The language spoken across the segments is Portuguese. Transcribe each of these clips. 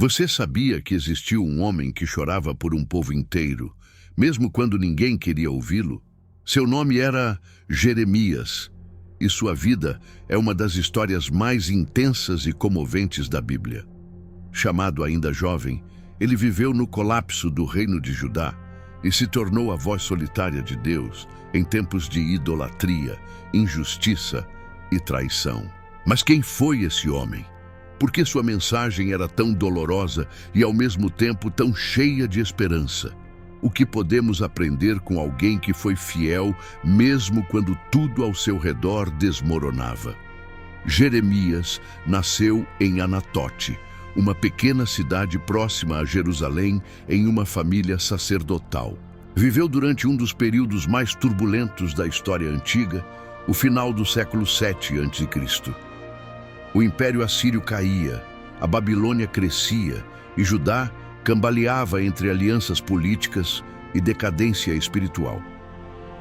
Você sabia que existiu um homem que chorava por um povo inteiro, mesmo quando ninguém queria ouvi-lo? Seu nome era Jeremias, e sua vida é uma das histórias mais intensas e comoventes da Bíblia. Chamado ainda jovem, ele viveu no colapso do reino de Judá e se tornou a voz solitária de Deus em tempos de idolatria, injustiça e traição. Mas quem foi esse homem? Por que sua mensagem era tão dolorosa e ao mesmo tempo tão cheia de esperança? O que podemos aprender com alguém que foi fiel mesmo quando tudo ao seu redor desmoronava? Jeremias nasceu em Anatote, uma pequena cidade próxima a Jerusalém, em uma família sacerdotal. Viveu durante um dos períodos mais turbulentos da história antiga, o final do século 7 a.C. O Império Assírio caía, a Babilônia crescia e Judá cambaleava entre alianças políticas e decadência espiritual.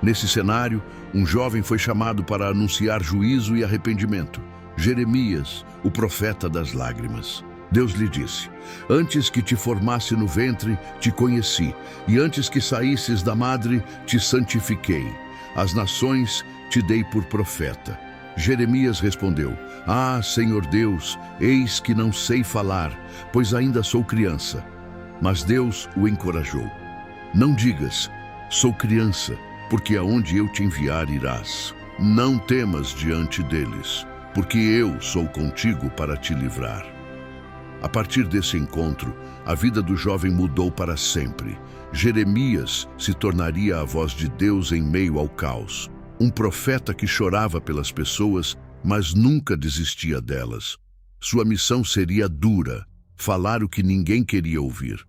Nesse cenário, um jovem foi chamado para anunciar juízo e arrependimento: Jeremias, o profeta das lágrimas. Deus lhe disse: antes que te formasse no ventre, te conheci, e antes que saísses da madre, te santifiquei. As nações te dei por profeta. Jeremias respondeu: ah, Senhor Deus, eis que não sei falar, pois ainda sou criança. Mas Deus o encorajou: não digas, sou criança, porque aonde eu te enviar irás. Não temas diante deles, porque eu sou contigo para te livrar. A partir desse encontro, a vida do jovem mudou para sempre. Jeremias se tornaria a voz de Deus em meio ao caos. Um profeta que chorava pelas pessoas, mas nunca desistia delas. Sua missão seria dura: falar o que ninguém queria ouvir.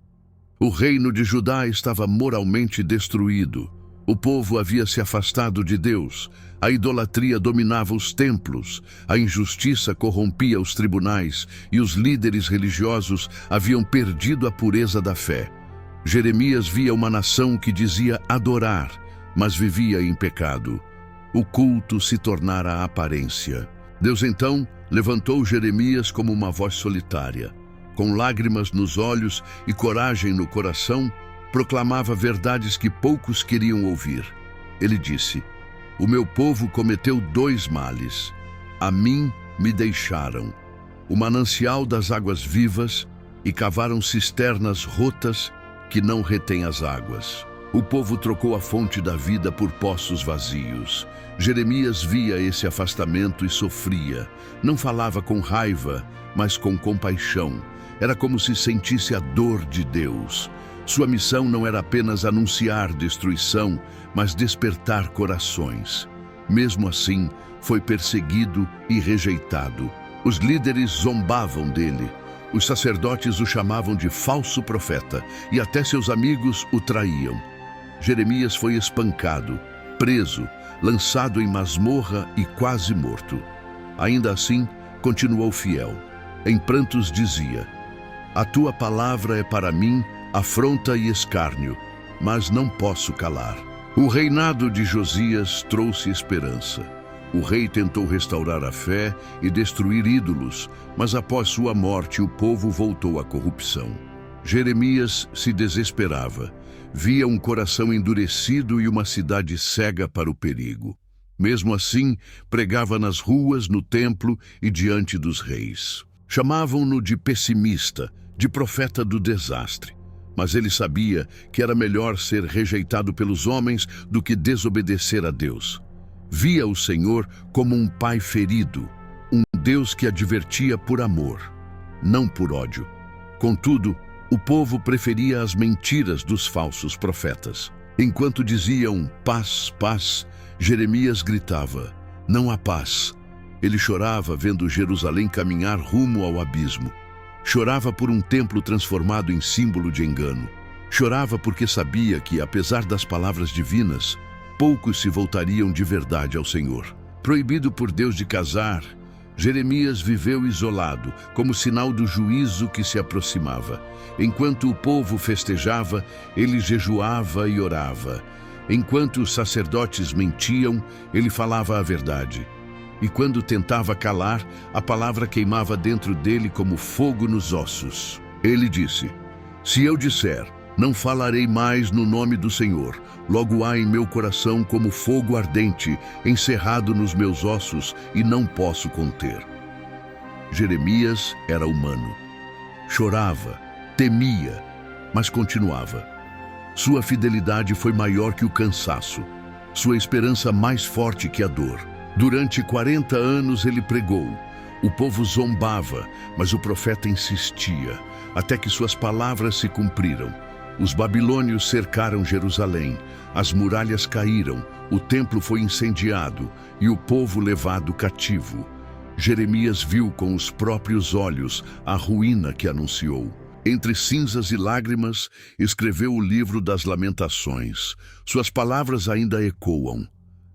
O reino de Judá estava moralmente destruído. O povo havia se afastado de Deus. A idolatria dominava os templos, a injustiça corrompia os tribunais e os líderes religiosos haviam perdido a pureza da fé. Jeremias via uma nação que dizia adorar, mas vivia em pecado. O culto se tornara aparência. Deus então levantou Jeremias como uma voz solitária. Com lágrimas nos olhos e coragem no coração, proclamava verdades que poucos queriam ouvir. Ele disse: o meu povo cometeu 2 males. A mim me deixaram o manancial das águas vivas e cavaram cisternas rotas que não retêm as águas. O povo trocou a fonte da vida por poços vazios. Jeremias via esse afastamento e sofria. Não falava com raiva, mas com compaixão. Era como se sentisse a dor de Deus. Sua missão não era apenas anunciar destruição, mas despertar corações. Mesmo assim, foi perseguido e rejeitado. Os líderes zombavam dele. Os sacerdotes o chamavam de falso profeta e até seus amigos o traíam. Jeremias foi espancado, preso, lançado em masmorra e quase morto. Ainda assim, continuou fiel. Em prantos dizia: a tua palavra é para mim afronta e escárnio, mas não posso calar. O reinado de Josias trouxe esperança. O rei tentou restaurar a fé e destruir ídolos, mas após sua morte o povo voltou à corrupção. Jeremias se desesperava. Via um coração endurecido e uma cidade cega para o perigo. Mesmo assim, pregava nas ruas, no templo e diante dos reis. Chamavam-no de pessimista, de profeta do desastre. Mas ele sabia que era melhor ser rejeitado pelos homens do que desobedecer a Deus. Via o Senhor como um pai ferido, um Deus que advertia por amor, não por ódio. Contudo, o povo preferia as mentiras dos falsos profetas. Enquanto diziam paz, paz, Jeremias gritava: não há paz. Ele chorava vendo Jerusalém caminhar rumo ao abismo. Chorava por um templo transformado em símbolo de engano. Chorava porque sabia que, apesar das palavras divinas, poucos se voltariam de verdade ao Senhor. Proibido por Deus de casar, Jeremias viveu isolado, como sinal do juízo que se aproximava. Enquanto o povo festejava, ele jejuava e orava. Enquanto os sacerdotes mentiam, ele falava a verdade. E quando tentava calar, a palavra queimava dentro dele como fogo nos ossos. Ele disse: Se eu disser, não falarei mais no nome do Senhor, logo há em meu coração como fogo ardente, encerrado nos meus ossos, e não posso conter. Jeremias era humano. Chorava, temia, mas continuava. Sua fidelidade foi maior que o cansaço, sua esperança mais forte que a dor. Durante 40 anos ele pregou. O povo zombava, mas o profeta insistia, até que suas palavras se cumpriram. Os babilônios cercaram Jerusalém, as muralhas caíram, o templo foi incendiado e o povo levado cativo. Jeremias viu com os próprios olhos a ruína que anunciou. Entre cinzas e lágrimas, escreveu o livro das Lamentações. Suas palavras ainda ecoam.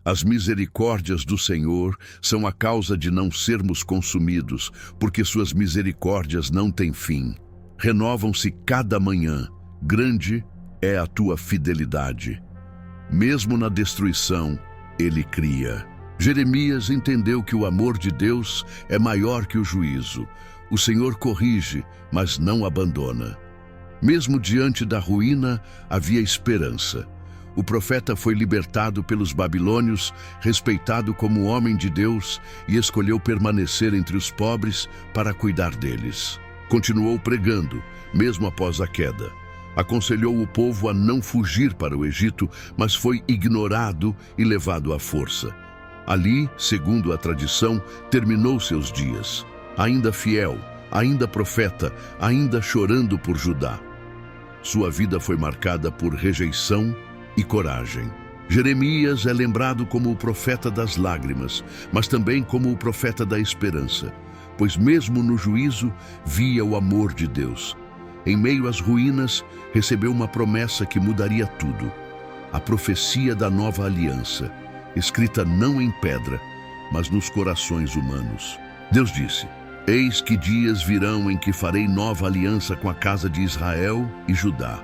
As misericórdias do Senhor são a causa de não sermos consumidos, porque suas misericórdias não têm fim. Renovam-se cada manhã. Grande é a tua fidelidade. Mesmo na destruição, ele cria. Jeremias entendeu que o amor de Deus é maior que o juízo. O Senhor corrige, mas não abandona. Mesmo diante da ruína, havia esperança. O profeta foi libertado pelos babilônios, respeitado como homem de Deus e escolheu permanecer entre os pobres para cuidar deles. Continuou pregando, mesmo após a queda. Aconselhou o povo a não fugir para o Egito, mas foi ignorado e levado à força. Ali, segundo a tradição, terminou seus dias. Ainda fiel, ainda profeta, ainda chorando por Judá. Sua vida foi marcada por rejeição e coragem. Jeremias é lembrado como o profeta das lágrimas, mas também como o profeta da esperança, pois mesmo no juízo via o amor de Deus. Em meio às ruínas, recebeu uma promessa que mudaria tudo. A profecia da nova aliança, escrita não em pedra, mas nos corações humanos. Deus disse: Eis que dias virão em que farei nova aliança com a casa de Israel e Judá.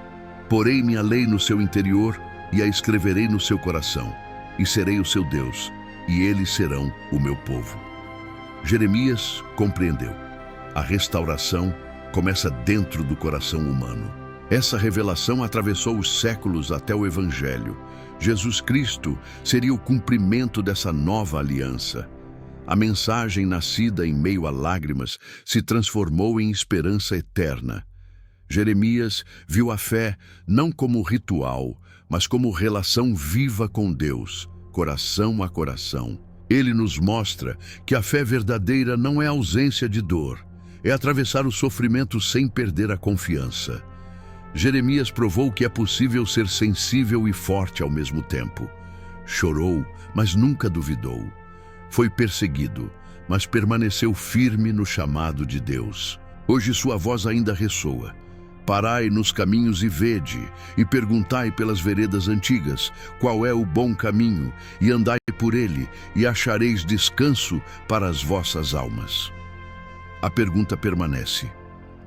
Porei minha lei no seu interior e a escreverei no seu coração, e serei o seu Deus, e eles serão o meu povo. Jeremias compreendeu. A restauração começa dentro do coração humano. Essa revelação atravessou os séculos até o Evangelho. Jesus Cristo seria o cumprimento dessa nova aliança. A mensagem nascida em meio a lágrimas se transformou em esperança eterna. Jeremias viu a fé não como ritual, mas como relação viva com Deus, coração a coração. Ele nos mostra que a fé verdadeira não é ausência de dor, é atravessar o sofrimento sem perder a confiança. Jeremias provou que é possível ser sensível e forte ao mesmo tempo. Chorou, mas nunca duvidou. Foi perseguido, mas permaneceu firme no chamado de Deus. Hoje sua voz ainda ressoa. Parai nos caminhos e vede, e perguntai pelas veredas antigas, qual é o bom caminho, e andai por ele, e achareis descanso para as vossas almas. A pergunta permanece: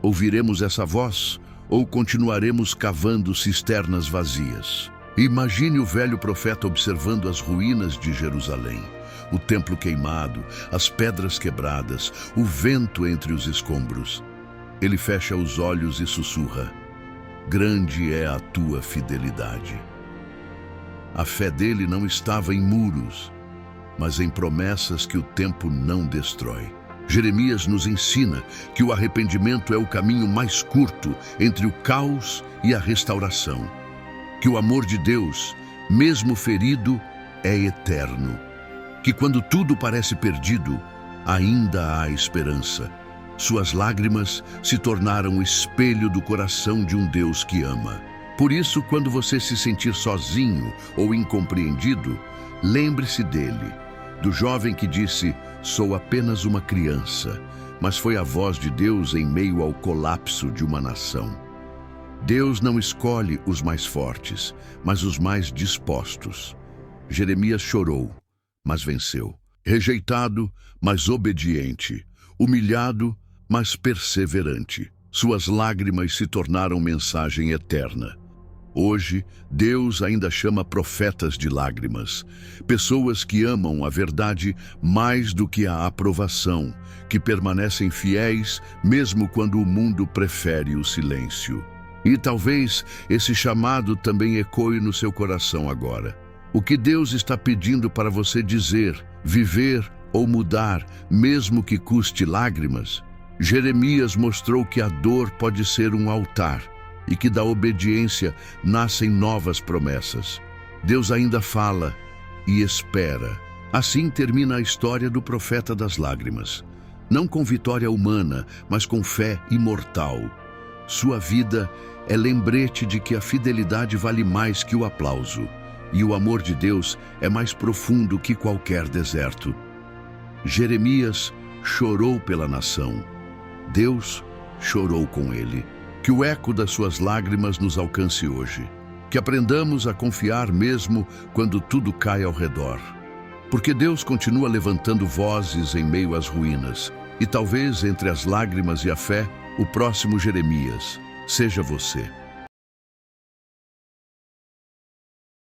ouviremos essa voz, ou continuaremos cavando cisternas vazias? Imagine o velho profeta observando as ruínas de Jerusalém, o templo queimado, as pedras quebradas, o vento entre os escombros. Ele fecha os olhos e sussurra: grande é a tua fidelidade. A fé dele não estava em muros, mas em promessas que o tempo não destrói. Jeremias nos ensina que o arrependimento é o caminho mais curto entre o caos e a restauração. Que o amor de Deus, mesmo ferido, é eterno. Que quando tudo parece perdido, ainda há esperança. Suas lágrimas se tornaram o espelho do coração de um Deus que ama. Por isso, quando você se sentir sozinho ou incompreendido, lembre-se dele, do jovem que disse: sou apenas uma criança, mas foi a voz de Deus em meio ao colapso de uma nação. Deus não escolhe os mais fortes, mas os mais dispostos. Jeremias chorou, mas venceu. Rejeitado, mas obediente. Humilhado, mas perseverante. Suas lágrimas se tornaram mensagem eterna. Hoje, Deus ainda chama profetas de lágrimas, pessoas que amam a verdade mais do que a aprovação, que permanecem fiéis mesmo quando o mundo prefere o silêncio. E talvez esse chamado também ecoe no seu coração agora. O que Deus está pedindo para você dizer, viver ou mudar, mesmo que custe lágrimas? Jeremias mostrou que a dor pode ser um altar e que da obediência nascem novas promessas. Deus ainda fala e espera. Assim termina a história do profeta das lágrimas. Não com vitória humana, mas com fé imortal. Sua vida é lembrete de que a fidelidade vale mais que o aplauso, e o amor de Deus é mais profundo que qualquer deserto. Jeremias chorou pela nação. Deus chorou com ele. Que o eco das suas lágrimas nos alcance hoje. Que aprendamos a confiar mesmo quando tudo cai ao redor. Porque Deus continua levantando vozes em meio às ruínas. E talvez entre as lágrimas e a fé, o próximo Jeremias seja você.